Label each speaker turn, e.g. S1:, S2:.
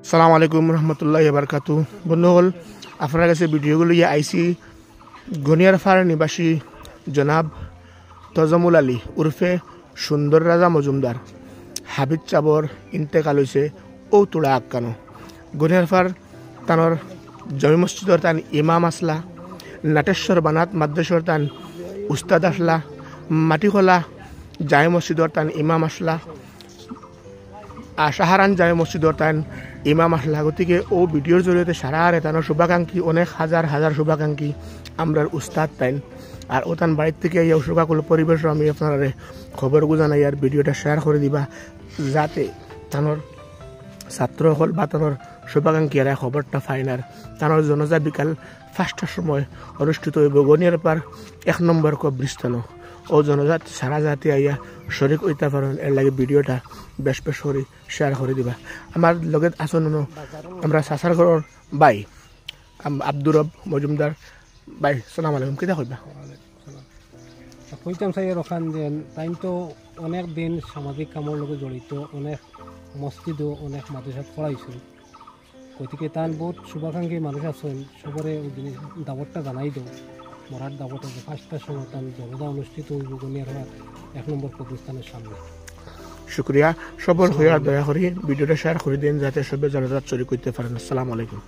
S1: সালাম আলাইকুম রহমতুল্লাহি বারকাতু। বন্ধুগণ, আপনার কাছে ভিডিওগুলো আইসি গনিয়ারফার নিবাসী জনাব তজমুল আলী উর্ফে সুন্দর রাজা মজুমদার হাবিব চাবর ইন্তেকাল হয়েছে ও তুড়া আক্কানো। গনিয়ারফার তানোর জমি মসজিদর তান ইমাম আসলা, নাটেশ্বর বানাত মাদ্রাসর তান উস্তাদ আসলা, মাটিখোলা জামে মসজিদর তান ইমাম আসলা, সাহারান জামে মসজিদর তান ইমাম আসলা। গতিকে ও ভিডিওর জড়িয়ে সারা তানোর শুভাকাঙ্ক্ষী অনেক হাজার হাজার শুভাকাঙ্ক্ষী আমরার উস্তাদ তাইন। আর ও তান বাড়ির থেকে এই শোকাকুল পরিবেশ আমি আপনার খবর গুজানাই আর ভিডিওটা শেয়ার করে দিবা, যাতে তানোর ছাত্র হল বা তানোর শুভাকাঙ্ক্ষী আর খবরটা ফাইনার। তানোর জনজা বিকাল 5টার সময় অনুষ্ঠিত হইব গনিয়ারপার 1 নম্বর কবরস্থান। ও জনজাত সারা জাতি আইয়া শরিক হইতে পারেন, এর লাগে ভিডিওটা বেশ বেশ করে শেয়ার করে দিবা। আমার লগে আসুন আমরা সাসার ঘরের বাই আব্দুর রব মজুমদার বাই। সালাম আলাইকুম, কিতা কইবা?
S2: কইতাম চাই রখান যে টাইম তো অনেক দিন সামাজিক কামৰ লগত জড়িত, অনেক মসজিদও অনেক মাদ্রাসাত পড়াইছিল। গতিকে তান বহুত শুভাকাঙ্ক্ষী মানুষ আছেন, সবরে দাবতটা জানাই দেও। মরার দাবত আছে 5টার সময় তান জনতা অনুষ্ঠিত হইব গনিয়ারপাড় 1 নম্বর কবরস্থানের সামনে।
S1: শুক্রিয়া। সবর হইয়া দয়া করি ভিডিওটা শেয়ার করে দিন, যাতে সবে জনজাত চুরি করতে পারেন। আসসালামু আলাইকুম।